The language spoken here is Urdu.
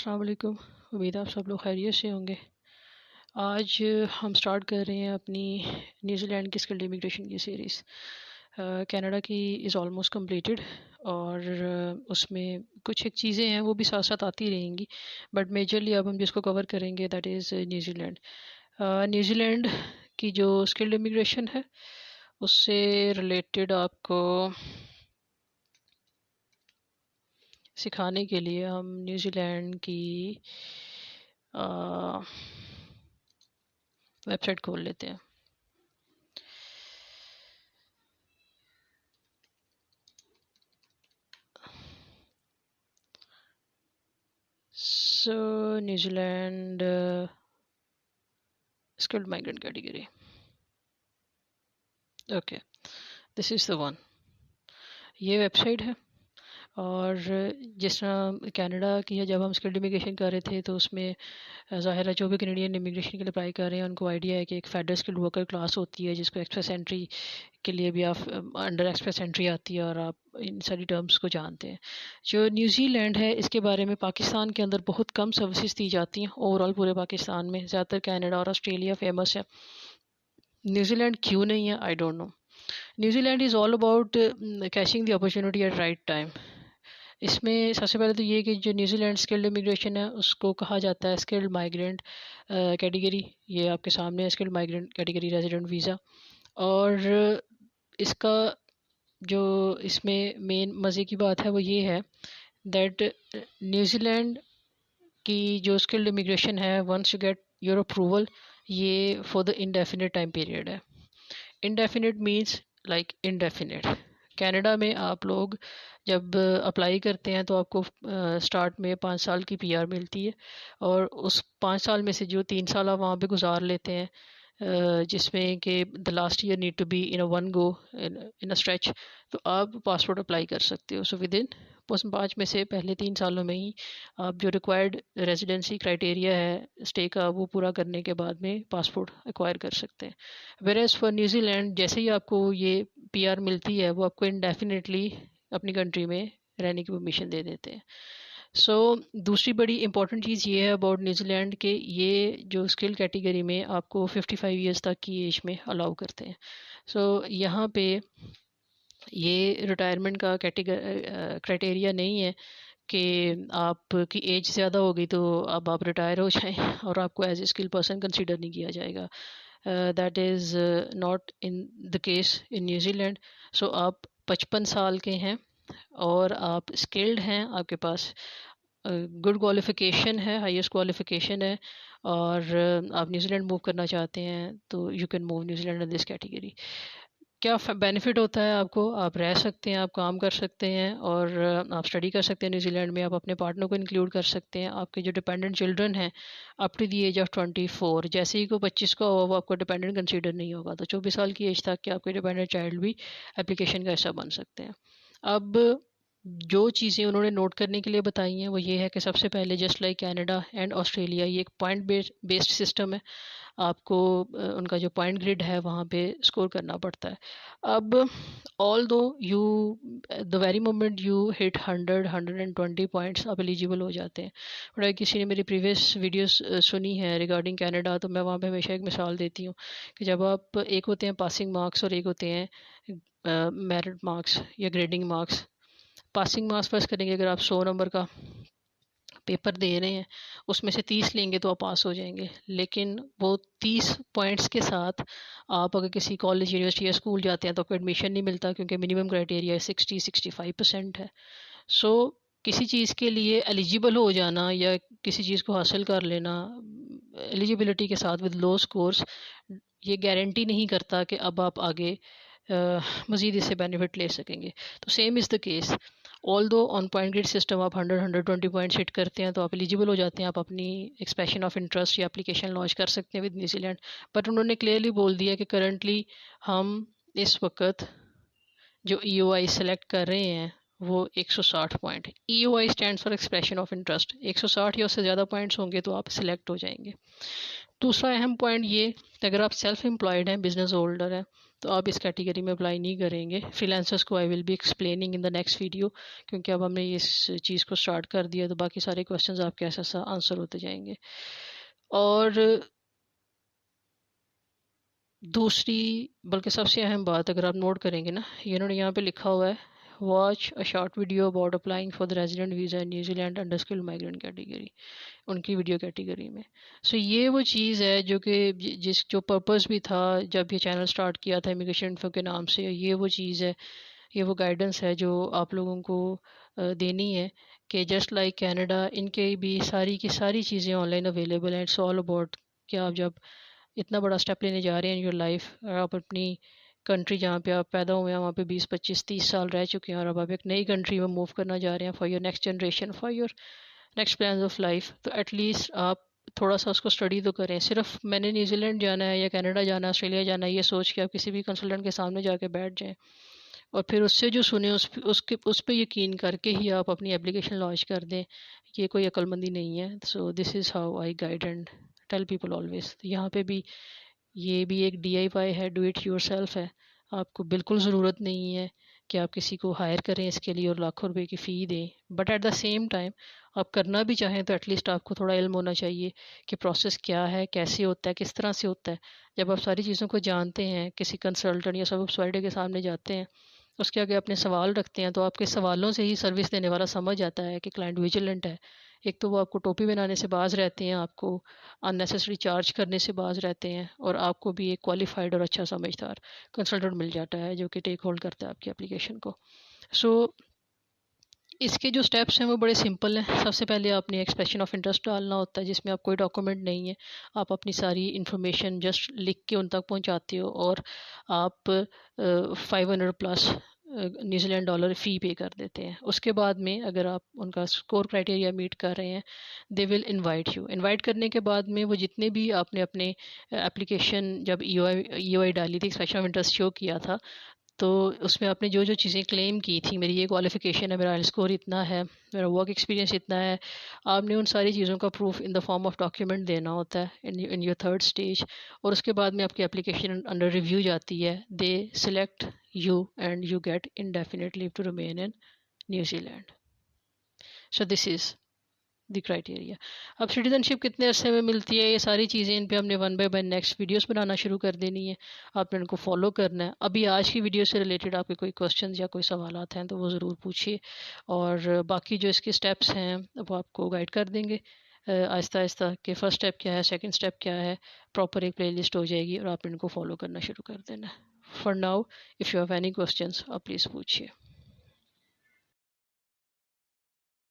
السلام علیکم. امید آپ سب لوگ خیریت سے ہوں گے. آج ہم سٹارٹ کر رہے ہیں اپنی نیوزی لینڈ کی اسکلڈ امیگریشن کی سیریز. کینیڈا کی از آلموسٹ کمپلیٹڈ اور اس میں کچھ ایک چیزیں ہیں وہ بھی ساتھ ساتھ آتی رہیں گی، بٹ میجرلی اب ہم جس کو کور کریں گے that is New Zealand. New Zealand کی جو اسکلڈ امیگریشن ہے اس سے ریلیٹڈ آپ کو سکھانے کے لیے ہم نیوزی لینڈ کی ویب سائٹ کھول لیتے ہیں. So New Zealand skilled migrant category. Okay, this is the one. یہ ویب سائٹ ہے، اور جس طرح کینیڈا کی ہے جب ہم اسکلڈ امیگریشن کر رہے تھے تو اس میں ظاہر ہے جو بھی کینیڈین امیگریشن کے لیے اپلائی کر رہے ہیں ان کو آئیڈیا ہے کہ ایک فیڈرل اسکلڈ ورکر کلاس ہوتی ہے جس کو ایکسپریس انٹری کے لیے بھی آپ انڈر ایکسپریس انٹری آتی ہے، اور آپ ان ساری ٹرمز کو جانتے ہیں. جو نیوزی لینڈ ہے اس کے بارے میں پاکستان کے اندر بہت کم سروسز دی جاتی ہیں اوور آل پورے پاکستان میں. زیادہ تر کینیڈا اور آسٹریلیا فیمس ہے، نیوزی لینڈ کیوں نہیں ہے I don't know. New Zealand is all about catching the opportunity at right time. اس میں سب سے پہلے تو یہ کہ جو نیوزی لینڈ اسکلڈ امیگریشن ہے اس کو کہا جاتا ہے اسکلڈ مائیگرنٹ کیٹیگری. یہ آپ کے سامنے ہے skilled migrant category resident visa. اور اس کا جو اس میں مین مزے کی بات ہے وہ یہ ہے دیٹ نیوزی لینڈ کی جو اسکلڈ امیگریشن ہے once you get your approval یہ for the indefinite time period ہے. Indefinite means like indefinite. Canada میں آپ لوگ جب اپلائی کرتے ہیں تو آپ کو سٹارٹ میں 5 سال کی پی آر ملتی ہے، اور اس 5 سال میں سے جو 3 سال آپ وہاں پہ گزار لیتے ہیں جس میں کہ the last year need to be in one go in stretch, تو آپ پاسپورٹ اپلائی کر سکتے ہو. سو ود ان 5 میں سے پہلے 3 سالوں میں ہی آپ جو ریکوائرڈ ریزیڈنسی کرائٹیریا ہے اسٹے کا وہ پورا کرنے کے بعد میں پاسپورٹ ایکوائر کر سکتے ہیں. ویئرز فار نیوزی لینڈ جیسے ہی آپ کو یہ پی آر ملتی ہے وہ آپ کو انڈیفینیٹلی اپنی کنٹری میں رہنے کی پرمیشن دے دیتے ہیں. سو دوسری بڑی امپورٹنٹ چیز یہ ہے اباؤٹ نیوزی لینڈ کہ یہ جو اسکل کیٹیگری میں آپ کو 55 ایئرس تک کی ایج میں الاؤ کرتے ہیں. سو یہاں پہ یہ ریٹائرمنٹ کا کرائٹیریا نہیں ہے کہ آپ کی ایج زیادہ ہو گئی تو اب آپ ریٹائر ہو جائیں اور آپ کو as a skill person consider نہیں کیا جائے گا. That is not in the case in New Zealand. So آپ 55 سال کے ہیں اور آپ اسکلڈ ہیں، آپ کے پاس گڈ کوالیفیکیشن ہے، ہائیسٹ کوالیفیکیشن ہے، اور آپ نیوزی لینڈ موو کرنا چاہتے ہیں تو you can move New Zealand in this category. کیا بینیفٹ ہوتا ہے آپ کو؟ آپ رہ سکتے ہیں، آپ کام کر سکتے ہیں، اور آپ اسٹڈی کر سکتے ہیں نیوزی لینڈ میں. آپ اپنے پارٹنر کو انکلیوڈ کر سکتے ہیں. آپ کے جو ڈپینڈنٹ چلڈرن ہیں up to the age of 24، جیسے ہی کوئی 25 کا ہوا وہ آپ کو ڈپینڈنٹ کنسیڈر نہیں ہوگا، تو 24 سال کی ایج تک کہ آپ کے ڈپینڈنٹ چائلڈ بھی اپلیکیشن کا حصہ بن سکتے ہیں. اب جو چیزیں انہوں نے نوٹ کرنے کے لیے بتائی ہیں وہ یہ ہے کہ سب سے پہلے just like Canada and Australia یہ ایک پوائنٹ بیسڈ سسٹم ہے. آپ کو ان کا جو پوائنٹ گریڈ ہے وہاں پہ اسکور کرنا پڑتا ہے. اب although you the very moment you hit 120 points آپ ایلیجیبل ہو جاتے ہیں. بڑا کسی نے میری پریویس ویڈیوز سنی ہے ریگارڈنگ کینیڈا تو میں وہاں پہ ہمیشہ ایک مثال دیتی ہوں کہ جب آپ ایک ہوتے ہیں پاسنگ مارکس اور ایک ہوتے ہیں میرٹ مارکس یا گریڈنگ مارکس. پاسنگ مارکس فرض کریں گے اگر آپ 100 نمبر کا پیپر دے رہے ہیں اس میں سے 30 لیں گے تو آپ پاس ہو جائیں گے، لیکن وہ 30 پوائنٹس کے ساتھ آپ اگر کسی کالج یونیورسٹی یا اسکول جاتے ہیں تو آپ کو ایڈمیشن نہیں ملتا کیونکہ منیمم کرائٹیریا 65% ہے. سو کسی چیز کے لیے ایلیجیبل ہو جانا یا کسی چیز کو حاصل کر لینا ایلیجیبلٹی کے ساتھ ود لو اسکورس یہ گارنٹی نہیں کرتا کہ اب آپ آگے مزید اس سے بینیفٹ لے سکیں گے. تو same as the case although on point grade system آپ 120 پوائنٹس ہٹ کرتے ہیں تو آپ ایلیجیبل ہو جاتے ہیں، آپ اپنی ایکسپریشن آف انٹرسٹ یا اپلیکیشن لانچ کر سکتے ہیں ود نیوزی لینڈ. بٹ انہوں نے کلیئرلی بول دیا کہ کرنٹلی ہم اس وقت جو ای او آئی سلیکٹ کر رہے ہیں وہ 160 point. E O I stands for expression of interest. 160 یا اس سے زیادہ پوائنٹس ہوں گے تو آپ سلیکٹ ہو جائیں گے. دوسرا اہم پوائنٹ یہ کہ اگر آپ سیلف امپلائڈ ہیں، بزنس ہولڈر ہیں، تو آپ اس کیٹیگری میں اپلائی نہیں کریں گے. فری لانسرس کو I will be explaining in the next video, کیونکہ اب ہم نے اس چیز کو اسٹارٹ کر دیا تو باقی سارے کوشچنز آپ کے ایسا ایسا آنسر ہوتے جائیں گے. اور دوسری بلکہ سب سے اہم بات اگر آپ نوٹ کریں گے نا، انہوں نے یہاں پہ لکھا ہوا ہے watch a short video about applying for the resident visa in New Zealand under skilled migrant category, ان کی ویڈیو کیٹیگری میں. سو یہ وہ چیز ہے جو کہ جو پرپز بھی تھا جب یہ چینل سٹارٹ کیا تھا امیگریشن انفو کے نام سے، یہ وہ چیز ہے، یہ وہ گائیڈنس ہے جو آپ لوگوں کو دینی ہے کہ جسٹ لائک کینیڈا، ان کے بھی ساری کی ساری چیزیں آن لائن اویلیبل ہیں. اٹس آل اباؤٹ کہ آپ جب اتنا بڑا اسٹیپ لینے جا رہے ہیں ان یور لائف، آپ اپنی کنٹری جہاں پہ آپ پیدا ہوئے ہیں وہاں پہ 20 25 30 سال رہ چکے ہیں، اور اب آپ ایک نئی کنٹری میں موو کرنا جا رہے ہیں for your next generation, for your next plans of life, تو ایٹ لیسٹ آپ تھوڑا سا اس کو اسٹڈی تو کریں. صرف میں نے نیوزی لینڈ جانا ہے یا کینیڈا جانا ہے، آسٹریلیا جانا ہے، یہ سوچ کے آپ کسی بھی کنسلٹنٹ کے سامنے جا کے بیٹھ جائیں اور پھر اس سے جو سنیں اس پہ یقین کر کے ہی آپ اپنی اپلیکیشن لانچ کر دیں، یہ کوئی عقل مندی نہیں ہے. So this is how I guide and tell people always. یہاں پہ بھی یہ بھی ایک ڈی آئی وائی ہے، ڈو اٹ یور سیلف ہے. آپ کو بالکل ضرورت نہیں ہے کہ آپ کسی کو ہائر کریں اس کے لیے اور لاکھوں روپے کی فی دیں، but at the same time آپ کرنا بھی چاہیں تو ایٹ لیسٹ آپ کو تھوڑا علم ہونا چاہیے کہ پروسیس کیا ہے، کیسے ہوتا ہے، کس طرح سے ہوتا ہے. جب آپ ساری چیزوں کو جانتے ہیں، کسی کنسلٹنٹ یا سب سوائڈر کے سامنے جاتے ہیں، اس کے آگے اپنے سوال رکھتے ہیں، تو آپ کے سوالوں سے ہی سروس دینے والا سمجھ جاتا ہے کہ کلائنٹ ویجیلنٹ ہے. ایک تو وہ آپ کو ٹوپی بنانے سے باز رہتے ہیں، آپ کو ان نیسیسری چارج کرنے سے باز رہتے ہیں، اور آپ کو بھی ایک کوالیفائڈ اور اچھا سمجھدار کنسلٹنٹ مل جاتا ہے جو کہ ٹیک ہولڈ کرتا ہے آپ کی اپلیکیشن کو. سو اس کے جو سٹیپس ہیں وہ بڑے سمپل ہیں. سب سے پہلے آپ نے ایکسپریشن آف انٹرسٹ ڈالنا ہوتا ہے جس میں آپ کوئی ڈاکومنٹ نہیں ہے، آپ اپنی ساری انفارمیشن جسٹ لکھ کے ان تک پہنچاتے ہو، اور آپ 500 پلس نیوزی لینڈ ڈالر فی پے کر دیتے ہیں. اس کے بعد میں اگر آپ ان کا اسکور کرائٹیریا میٹ کر رہے ہیں، دے ول انوائٹ یو. انوائٹ کرنے کے بعد میں وہ جتنے بھی آپ نے اپنے اپلیکیشن جب ای او آئی ڈالی تھی، ایکسپریشن آف انٹرسٹ شو کیا تھا، تو اس میں آپ نے جو جو چیزیں کلیم کی تھیں، میری یہ کوالیفیکیشن ہے، میرا آئل اسکور اتنا ہے، میرا ورک ایکسپیرینس اتنا ہے، آپ نے ان ساری چیزوں کا proof in the form of document دینا ہوتا ہے ان یور تھرڈ اسٹیج. اور اس کے بعد میں آپ کی اپلیکیشن انڈر ریویو جاتی ہے. They select you and you get indefinite leave to remain in New Zealand. So this is the criteria. اب سٹیزن شپ کتنے عرصے میں ملتی ہے، یہ ساری چیزیں ان پہ ہم نے 1 بائی 1 نیکسٹ ویڈیوز بنانا شروع کر دینی ہے. آپ نے ان کو فالو کرنا ہے. ابھی آج کی ویڈیو سے ریلیٹڈ آپ کے کوئی کوشچنز یا کوئی سوالات ہیں تو وہ ضرور پوچھیے، اور باقی جو اس کے سٹیپس ہیں وہ آپ کو گائیڈ کر دیں گے آہستہ آہستہ کہ فرسٹ سٹیپ کیا ہے، سیکنڈ سٹیپ کیا ہے. پراپر ایک پلے لسٹ ہو جائے گی اور آپ نے ان کو فالو کرنا شروع کر دینا ہے. For now if you have any questions آپ پلیز پوچھیے.